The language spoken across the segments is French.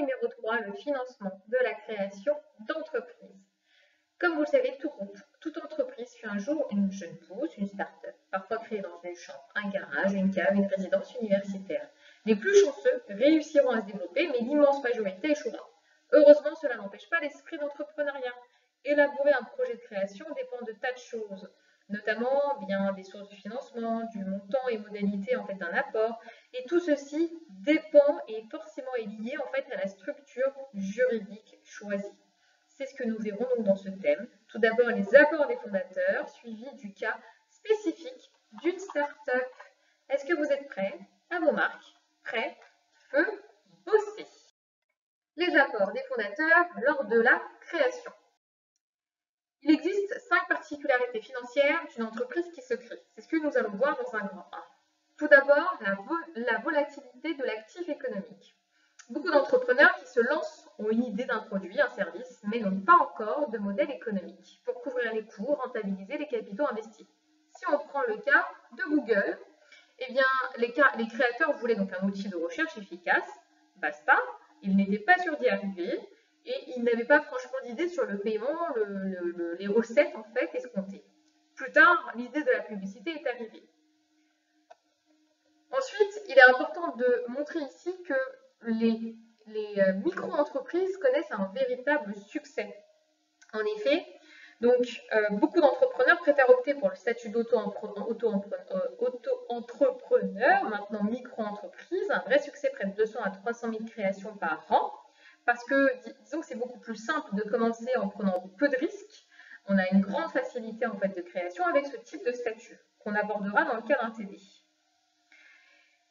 numéro 3, le financement de la création d'entreprises. Comme vous le savez, toute entreprise fut un jour une jeune pousse, une start-up, parfois créée dans une chambre, un garage, une cave, une résidence universitaire. Les plus chanceux réussiront à se développer, mais l'immense majorité échouera. Heureusement, cela n'empêche pas l'esprit d'entrepreneuriat. Élaborer un projet de création dépend de tas de choses, notamment bien des sources de financement, du montant et modalités en fait d'un apport, et tout ceci dépend et est forcément lié en fait à la structure juridique choisie. C'est ce que nous verrons donc dans ce thème. Tout d'abord les apports des fondateurs, suivi du cas spécifique d'une start-up. Est-ce que vous êtes prêts? À vos marques, prêts, feu, bosser. Les apports des fondateurs lors de la création. Il existe 5 particularités financières d'une entreprise qui se crée. C'est ce que nous allons voir dans un grand 1. Tout d'abord, la volatilité de l'actif économique. Beaucoup d'entrepreneurs qui se lancent ont une idée d'un produit, un service, mais n'ont pas encore de modèle économique pour couvrir les coûts, rentabiliser les capitaux investis. Si on prend le cas de Google, eh bien, les créateurs voulaient donc un outil de recherche efficace, basta, ils n'étaient pas sûrs d'y arriver, et ils n'avaient pas franchement d'idée sur le paiement, les recettes en fait escomptées. Plus tard, l'idée de la publicité est arrivée. Ensuite, il est important de montrer ici que les micro-entreprises connaissent un véritable succès. En effet, donc, beaucoup d'entrepreneurs préfèrent opter pour le statut d'auto-entrepreneur, maintenant micro-entreprise, un vrai succès, près de 200 à 300 000 créations par an, parce que disons que c'est beaucoup plus simple de commencer en prenant peu de risques. On a une grande facilité en fait de création avec ce type de statut qu'on abordera dans le cas d'un TD.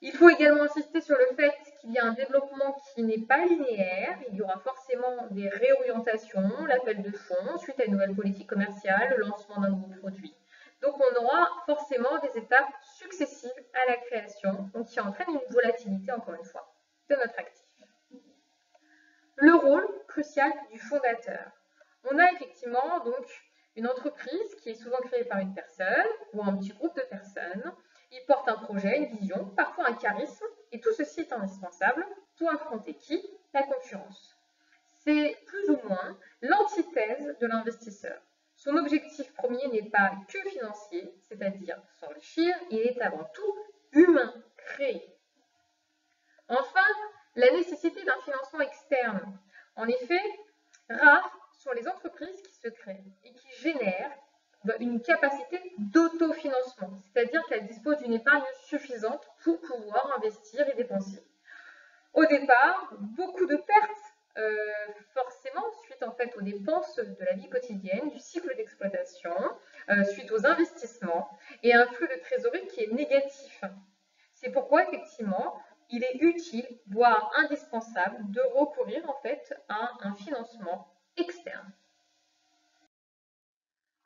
Il faut également insister sur le fait qu'il y a un développement qui n'est pas linéaire. Il y aura forcément des réorientations, l'appel de fonds, suite à une nouvelle politique commerciale, le lancement d'un nouveau produit. Donc on aura forcément des étapes successives à la création, donc qui entraînent une volatilité, encore une fois, de notre actif. Le rôle crucial du fondateur. On a effectivement donc une entreprise qui est souvent créée par une personne ou un petit groupe de personnes. Il porte un projet, une vision, parfois un charisme, et tout ceci est indispensable pour affronter qui? La concurrence. C'est plus ou moins l'antithèse de l'investisseur. Son objectif premier n'est pas que financier, c'est-à-dire s'enrichir, il est avant tout humain, créé. Enfin, la nécessité d'un financement externe. En effet, rares sont les entreprises qui se créent et qui génèrent une capacité d'autofinancement, c'est-à-dire qu'elle dispose d'une épargne suffisante pour pouvoir investir et dépenser. Au départ, beaucoup de pertes, forcément, suite en fait aux dépenses de la vie quotidienne, du cycle d'exploitation, suite aux investissements, et un flux de trésorerie qui est négatif. C'est pourquoi, effectivement, il est utile, voire indispensable, de recourir en fait à un financement externe.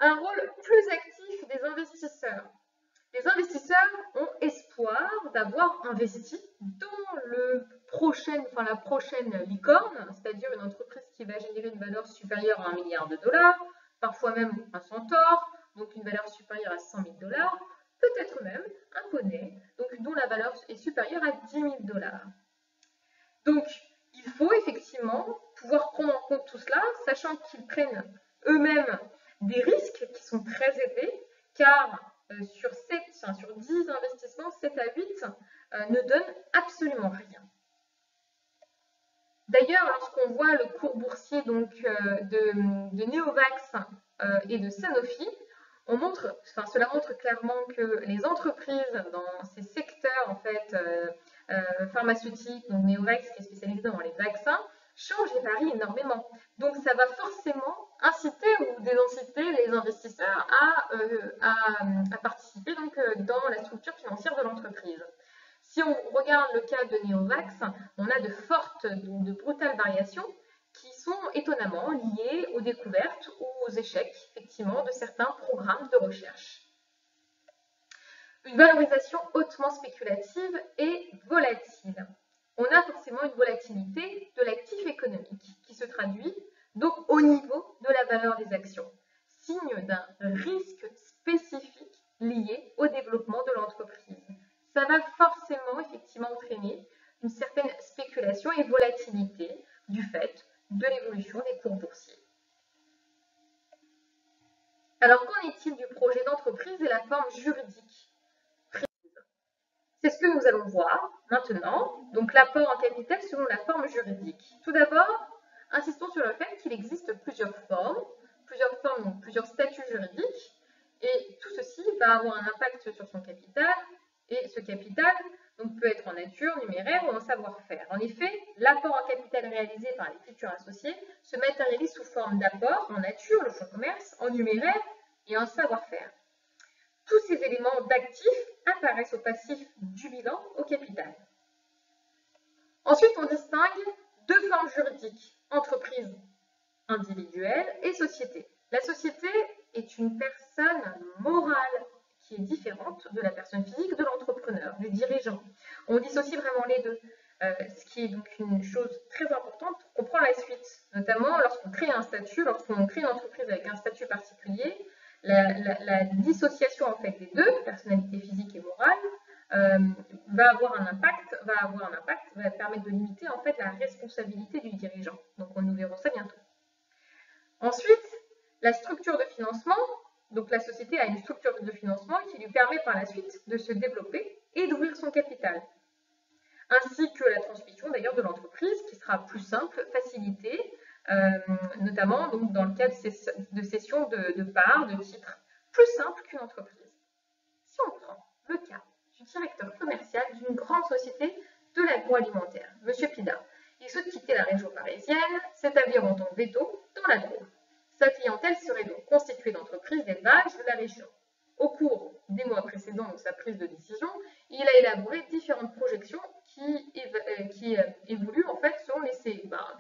Un rôle plus actif des investisseurs. Les investisseurs ont espoir d'avoir investi dans la prochaine licorne, c'est-à-dire une entreprise qui va générer une valeur supérieure à $1 milliard, parfois même un centaure, donc une valeur supérieure à $100 000, peut-être même un poney, donc dont la valeur est supérieure à $10 000. Donc, il faut effectivement pouvoir prendre en compte tout cela, sachant qu'ils prennent eux-mêmes des risques qui sont très élevés, car sur 10 investissements, 7 à 8 ne donnent absolument rien. D'ailleurs, lorsqu'on voit le cours boursier donc, de Neovax et de Sanofi, cela montre clairement que les entreprises dans ces secteurs en fait, pharmaceutiques, donc Neovax qui est spécialisé dans les vaccins, changent et varient énormément. Donc ça va forcément inciter ou désinciter les investisseurs à participer donc, dans la structure financière de l'entreprise. Si on regarde le cas de Neovax, on a de brutales variations qui sont étonnamment liées aux découvertes ou aux échecs, effectivement, de certains programmes de recherche. Une valorisation hautement spéculative et volatile. On a forcément une volatilité de l'actif économique qui se traduit donc au niveau de la valeur des actions, signe d'un risque spécifique lié au développement de l'entreprise. Ça va forcément effectivement entraîner une certaine spéculation et volatilité du fait de l'évolution des cours boursiers. Alors, qu'en est-il du projet d'entreprise et la forme juridique précise? C'est ce que nous allons voir maintenant. Donc, l'apport en capital selon la forme juridique. Tout d'abord, insistons sur le fait qu'il existe plusieurs formes, donc plusieurs statuts juridiques, et tout ceci va avoir un impact sur son capital, et ce capital donc, peut être en nature, numéraire ou en savoir-faire. En effet, l'apport en capital réalisé par les futurs associés se matérialise sous forme d'apport en nature, le fonds de commerce, en numéraire et en savoir-faire. Tous ces éléments d'actifs apparaissent au passif du bilan au capital. Ensuite, on distingue deux formes juridiques, entreprise individuelle et société. La société est une personne morale qui est différente de la personne physique, de l'entrepreneur, du dirigeant. On dissocie vraiment les deux, ce qui est donc une chose très importante pour comprendre la suite, notamment lorsqu'on crée un statut, lorsqu'on crée une entreprise avec un statut particulier, la dissociation en fait des deux, personnalité physique et morale, va avoir un impact, va permettre de limiter en fait la responsabilité du dirigeant. Donc nous verrons ça bientôt. Ensuite, la structure de financement. Donc la société a une structure de financement qui lui permet par la suite de se développer et d'ouvrir son capital. Ainsi que la transmission d'ailleurs de l'entreprise qui sera plus simple, facilitée, notamment donc, dans le cas de cession de parts, de titres, plus simple qu'une entreprise. Si on prend le cas du directeur commercial d'une grande société de l'agroalimentaire, M. Pida, il souhaite quitter la région parisienne, s'établir en tant que veto dans la Drôme. Sa clientèle serait donc constituée d'entreprises d'élevage de la région. Au cours des mois précédant sa prise de décision, il a élaboré différentes projections qui évoluent en fait selon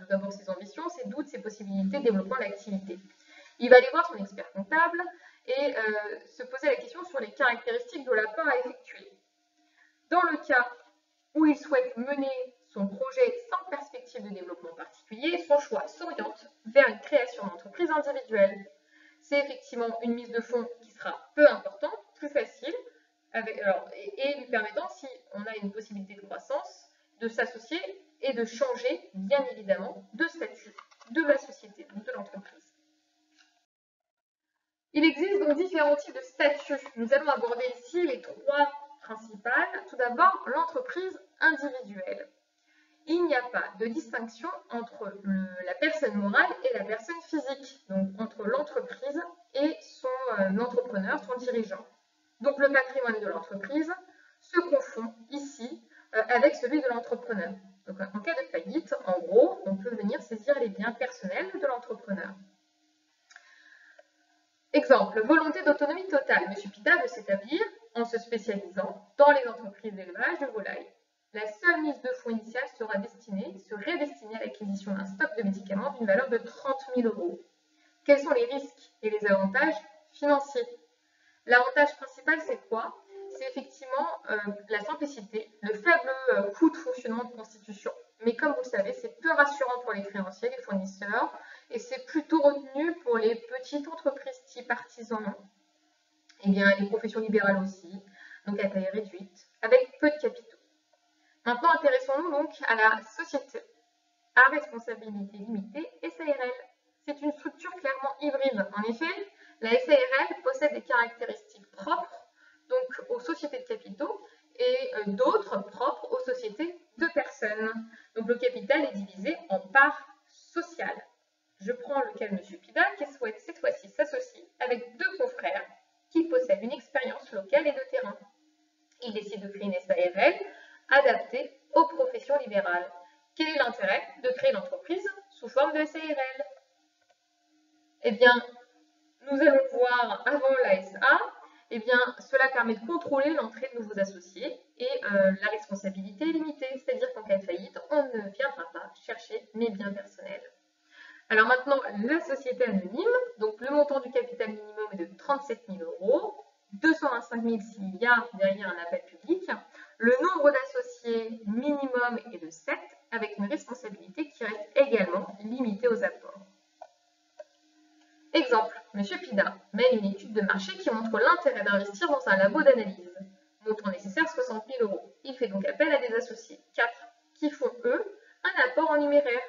d'abord ses ambitions, ses doutes, ses possibilités de développement de l'activité. Il va aller voir son expert comptable et se poser la question sur les caractéristiques de l'apport à effectuer. Dans le cas où il souhaite mener son projet sans perspective de développement particulier, son choix s'oriente vers une création d'entreprise individuelle. C'est effectivement une mise de fonds qui sera peu importante, plus facile, et lui permettant, si on a une possibilité de croissance, de s'associer et de changer, bien évidemment, de statut de la société, de l'entreprise. Il existe donc différents types de statuts. Nous allons aborder ici les trois principales. Tout d'abord, l'entreprise individuelle. Il n'y a pas de distinction entre la personne morale et la personne physique, donc entre l'entreprise et son entrepreneur, son dirigeant. Donc le patrimoine de l'entreprise se confond ici avec celui de l'entrepreneur. Donc en cas de faillite, en gros, on peut venir saisir les biens personnels de l'entrepreneur. Exemple, volonté d'autonomie totale. M. Pida veut s'établir en se spécialisant dans les entreprises d'élevage de volailles. La seule mise de fonds initiale serait destinée à l'acquisition d'un stock de médicaments d'une valeur de 30 000 €. Quels sont les risques et les avantages financiers? L'avantage principal, c'est quoi? C'est effectivement la simplicité, le faible coût de fonctionnement de constitution. Mais comme vous le savez, c'est peu rassurant pour les créanciers, les fournisseurs, et c'est plutôt retenu pour les petites entreprises type artisans, et bien les professions libérales aussi, donc à taille réduite, avec peu de capitaux. Maintenant, intéressons-nous donc à la société à responsabilité limitée SARL. C'est une structure clairement hybride. En effet, la SARL possède des caractéristiques propres donc, aux sociétés de capitaux et d'autres propres aux sociétés de personnes. Donc le capital est divisé en parts sociales. Je prends le cas de M. Pida qui souhaite cette fois-ci s'associer avec deux confrères qui possèdent une expérience locale et de terrain. Il décide de créer une SARL adaptée aux professions libérales. Quel est l'intérêt de créer l'entreprise sous forme de SARL? Eh bien, nous allons voir avant la SA, eh bien, cela permet de contrôler l'entrée de nouveaux associés et la responsabilité est limitée, c'est-à-dire qu'en cas de faillite, on ne viendra pas chercher mes biens personnels. Alors maintenant, la société anonyme, donc le montant du capital minimum est de 37 000 €, 225 000 s'il y a derrière un appel public. Le nombre d'associés minimum est de 7, avec une responsabilité qui reste également limitée aux apports. Exemple, M. Pida mène une étude de marché qui montre l'intérêt d'investir dans un labo d'analyse. Montant nécessaire 60 000 €. Il fait donc appel à des associés, 4, qui font, eux, un apport en numéraire.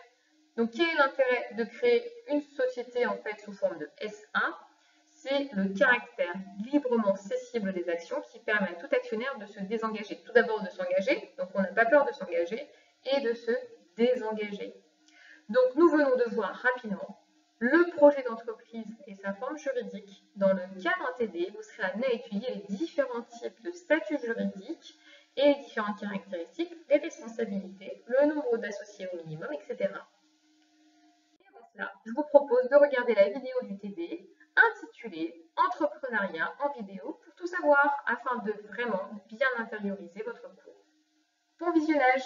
Donc, quel est l'intérêt de créer une société en fait sous forme de SA? C'est le caractère librement cessible des actions qui permet à tout actionnaire de se désengager. Tout d'abord de s'engager, donc on n'a pas peur de s'engager, et de se désengager. Donc nous venons de voir rapidement le projet d'entreprise et sa forme juridique. Dans le cadre TD, vous serez amené à étudier les différents types de statuts juridiques et les différentes caractéristiques, les responsabilités, le nombre d'associés au minimum, etc. Et avant cela, je vous propose de regarder la vidéo du TD intitulée Entrepreneuriat en vidéo pour tout savoir afin de vraiment bien intérioriser votre cours. Bon visionnage!